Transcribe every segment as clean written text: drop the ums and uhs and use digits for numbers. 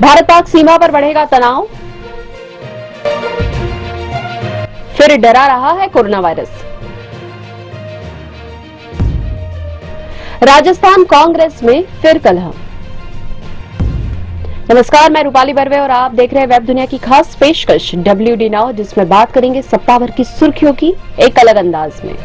भारत पाक सीमा पर बढ़ेगा तनाव, फिर डरा रहा है कोरोना वायरस। राजस्थान कांग्रेस में फिर कलह। नमस्कार, मैं रूपाली बर्वे और आप देख रहे हैं वेब दुनिया की खास पेशकश WD नाउ, जिसमें बात करेंगे सप्ताह भर की सुर्खियों की एक अलग अंदाज में।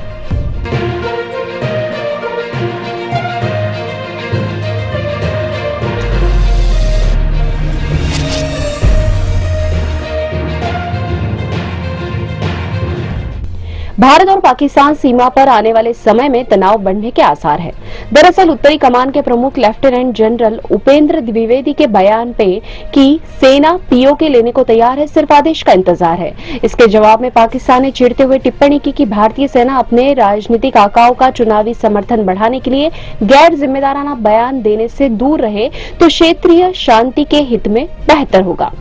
भारत और पाकिस्तान सीमा पर आने वाले समय में तनाव बढ़ने के आसार हैं। दरअसल उत्तरी कमान के प्रमुख लेफ्टिनेंट जनरल उपेंद्र द्विवेदी के बयान पे कि सेना पीओके लेने को तैयार है, सिर्फ आदेश का इंतजार है। इसके जवाब में पाकिस्तान ने चिढ़ते हुए टिप्पणी की कि भारतीय सेना अपने राजनीतिक आकाओं का चुनावी समर्थन बढ़ाने के लिए गैर जिम्मेदाराना बयान देने से दूर रहे तो क्षेत्रीय शांति के हित में बेहतर होगा।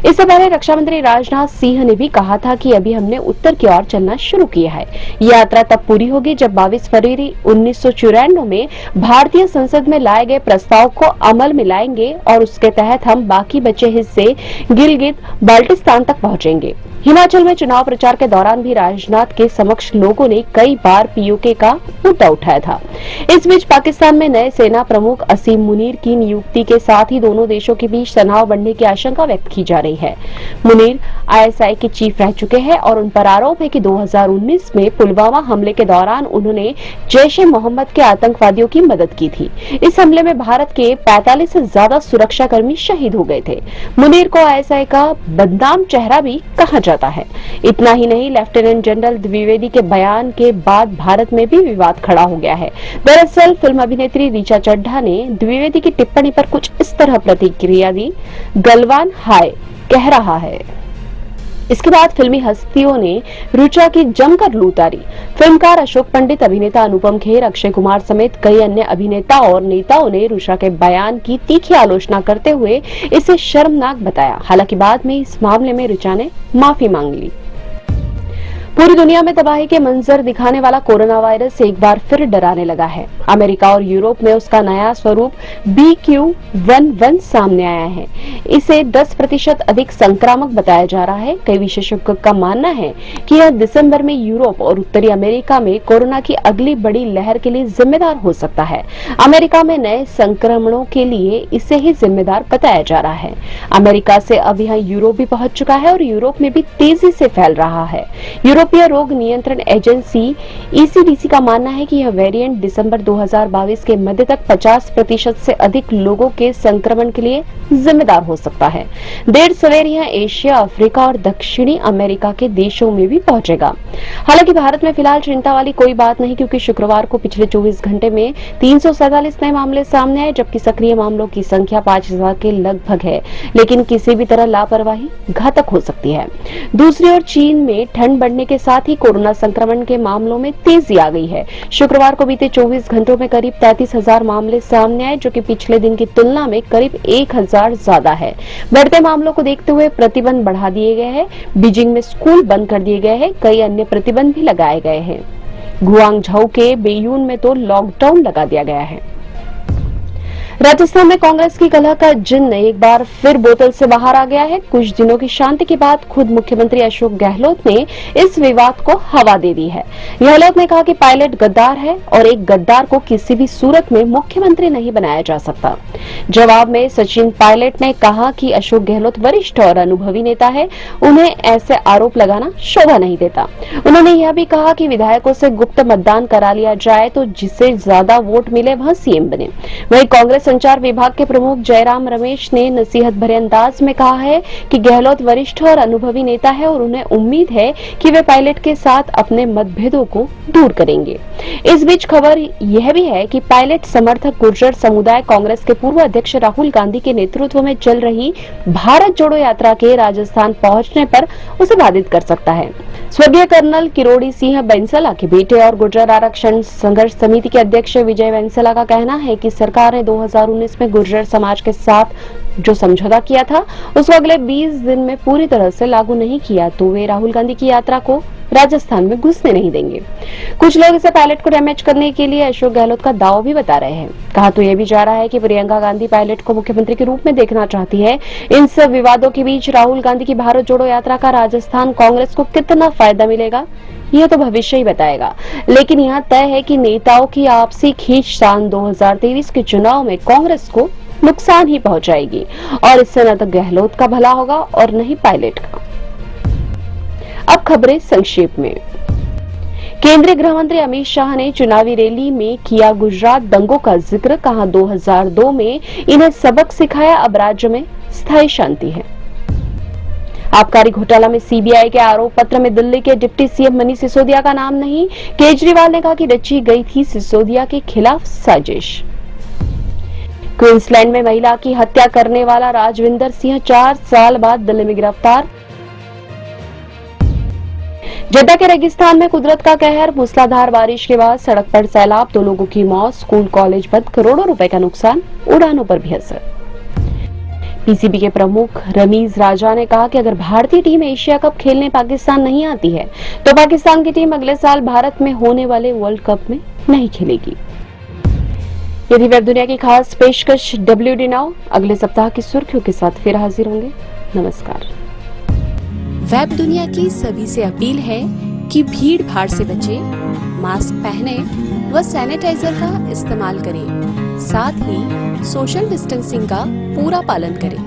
इससे पहले रक्षा मंत्री राजनाथ सिंह ने भी कहा था कि अभी हमने उत्तर की ओर चलना शुरू किया है। ये यात्रा तब पूरी होगी जब 22 फरवरी 1994 में भारतीय संसद में लाए गए प्रस्ताव को अमल में लाएंगे और उसके तहत हम बाकी बचे हिस्से गिलगित बाल्टिस्तान तक पहुंचेंगे। हिमाचल में चुनाव प्रचार के दौरान भी राजनाथ के समक्ष लोगों ने कई बार पीओके का मुद्दा उठाया था। इस बीच पाकिस्तान में नए सेना प्रमुख असीम मुनीर की नियुक्ति के साथ ही दोनों देशों के बीच तनाव बढ़ने की आशंका व्यक्त की जा रही है। मुनीर ISI के चीफ रह चुके हैं और उन पर आरोप है कि 2019 में पुलवामा हमले के दौरान उन्होंने जैश-ए-मोहम्मद के आतंकवादियों की मदद की थी। इस हमले में भारत के 45 से ज्यादा सुरक्षाकर्मी शहीद हो गए थे। मुनीर को ISI का बदनाम चेहरा भी कहा जाता है। इतना ही नहीं, लेफ्टिनेंट जनरल द्विवेदी के बयान के बाद भारत में भी विवाद खड़ा हो गया है। दरअसल फिल्म अभिनेत्री ऋचा चड्ढा ने द्विवेदी की टिप्पणी पर कुछ इस तरह प्रतिक्रिया दी, गलवान हाय कह रहा है। इसके बाद फिल्मी हस्तियों ने ऋचा की जमकर लूट उतारी। फिल्मकार अशोक पंडित, अभिनेता अनुपम खेर, अक्षय कुमार समेत कई अन्य अभिनेता और नेताओं ने ऋचा के बयान की तीखी आलोचना करते हुए इसे शर्मनाक बताया। हालांकि बाद में इस मामले में ऋचा ने माफी मांग ली। पूरी दुनिया में तबाही के मंजर दिखाने वाला कोरोना वायरस एक बार फिर डराने लगा है। अमेरिका और यूरोप में उसका नया स्वरूप BQ.1.1 सामने आया है। इसे 10% अधिक संक्रामक बताया जा रहा है। कई विशेषज्ञों का मानना है कि यह दिसंबर में यूरोप और उत्तरी अमेरिका में कोरोना की अगली बड़ी लहर के लिए जिम्मेदार हो सकता है। अमेरिका में नए संक्रमणों के लिए इसे ही जिम्मेदार बताया जा रहा है। अमेरिका से अब यहाँ यूरोप भी पहुंच चुका है और यूरोप में भी तेजी से फैल रहा है। यूरोपीय रोग नियंत्रण एजेंसी ECDC का मानना है कि यह वेरिएंट दिसंबर 2022 के मध्य तक 50% से अधिक लोगों के संक्रमण के लिए जिम्मेदार हो सकता है। देर सवेर यह एशिया, अफ्रीका और दक्षिणी अमेरिका के देशों में भी पहुंचेगा। हालांकि भारत में फिलहाल चिंता वाली कोई बात नहीं, क्योंकि शुक्रवार को पिछले 24 घंटे में 347 नए मामले सामने आए, जबकि सक्रिय मामलों की संख्या 5000 के लगभग है। लेकिन किसी भी तरह लापरवाही घातक हो सकती है। दूसरी ओर चीन में ठंड बढ़ने के साथ ही कोरोना संक्रमण के मामलों में तेजी आ गई है। शुक्रवार को बीते 24 घंटों में करीब 33,000 मामले सामने आए, जो कि पिछले दिन की तुलना में करीब 1,000 ज्यादा है। बढ़ते मामलों को देखते हुए प्रतिबंध बढ़ा दिए गए हैं। बीजिंग में स्कूल बंद कर दिए गए हैं। कई अन्य प्रतिबंध भी लगाए गए हैं। गुआंगझू के बेयून में तो लॉकडाउन लगा दिया गया है। राजस्थान में कांग्रेस की कलह का जिन्न एक बार फिर बोतल से बाहर आ गया है। कुछ दिनों की शांति के बाद खुद मुख्यमंत्री अशोक गहलोत ने इस विवाद को हवा दे दी है। गहलोत ने कहा कि पायलट गद्दार है और एक गद्दार को किसी भी सूरत में मुख्यमंत्री नहीं बनाया जा सकता। जवाब में सचिन पायलट ने कहा कि अशोक गहलोत वरिष्ठ और अनुभवी नेता है, उन्हें ऐसे आरोप लगाना शोभा नहीं देता। उन्होंने यह भी कहा कि विधायकों से गुप्त मतदान करा लिया जाए तो जिसे ज्यादा वोट मिले वह CM बने। वहीं कांग्रेस संचार विभाग के प्रमुख जयराम रमेश ने नसीहत भरे अंदाज में कहा है कि गहलोत वरिष्ठ और अनुभवी नेता है और उन्हें उम्मीद है कि वे पायलट के साथ अपने मतभेदों को दूर करेंगे। इस बीच खबर यह भी है कि पायलट समर्थक गुर्जर समुदाय कांग्रेस के पूर्व अध्यक्ष राहुल गांधी के नेतृत्व में चल रही भारत जोड़ो यात्रा के राजस्थान पहुंचने पर उसे बाधित कर सकता है। स्वर्गीय कर्नल किरोड़ी सिंह बैंसला के बेटे और गुर्जर आरक्षण संघर्ष समिति के अध्यक्ष विजय बैंसला का कहना है कि सरकार ने 2019 में गुर्जर समाज के साथ जो समझौता किया था उसको अगले 20 दिन में पूरी तरह से लागू नहीं किया तो वे राहुल गांधी की यात्रा को राजस्थान में घुसने नहीं देंगे। कुछ लोग इसे पायलट को डैमेज करने के लिए अशोक गहलोत का दाव भी बता रहे हैं। कहा तो यह भी जा रहा है कि प्रियंका गांधी पायलट को मुख्यमंत्री के रूप में देखना चाहती है। इन सब विवादों के बीच राहुल गांधी की भारत जोड़ो यात्रा का राजस्थान कांग्रेस को कितना फायदा मिलेगा, यह तो भविष्य ही बताएगा। लेकिन यहाँ तय है कि नेताओं की आपसी खींचतान 2023 के चुनाव में कांग्रेस को नुकसान ही पहुंचाएगी और इससे न तो गहलोत का भला होगा और न ही पायलट का। अब खबरें संक्षेप में। केंद्रीय गृह मंत्री अमित शाह ने चुनावी रैली में किया गुजरात दंगों का जिक्र। कहा 2002 में इन्हें सबक सिखाया, अब राज्य में स्थायी शांति है। आबकारी घोटाला में सीबीआई के आरोप पत्र में दिल्ली के डिप्टी सीएम मनीष सिसोदिया का नाम नहीं। केजरीवाल ने कहा कि रची गई थी सिसोदिया के खिलाफ साजिश। क्वींसलैंड में महिला की हत्या करने वाला राजविंदर सिंह 4 साल बाद दिल्ली में गिरफ्तार। जद्दा के रेगिस्तान में कुदरत का कहर, मूसलाधार बारिश के बाद सड़क पर सैलाब, 2 लोगों की मौत, स्कूल कॉलेज बंद, करोड़ों रुपए का नुकसान, उड़ानों पर भी असर। पीसीबी के प्रमुख रमीज राजा ने कहा कि अगर भारतीय टीम एशिया कप खेलने पाकिस्तान नहीं आती है तो पाकिस्तान की टीम अगले साल भारत में होने वाले वर्ल्ड कप में नहीं खेलेगी। ये थी वेब दुनिया की खास पेशकश WD नाउ। अगले सप्ताह की सुर्खियों के साथ फिर हाजिर होंगे। नमस्कार। वेब दुनिया की सभी से अपील है कि भीड़ भाड़ से बचें, मास्क पहने व सैनिटाइजर का इस्तेमाल करें, साथ ही सोशल डिस्टेंसिंग का पूरा पालन करें।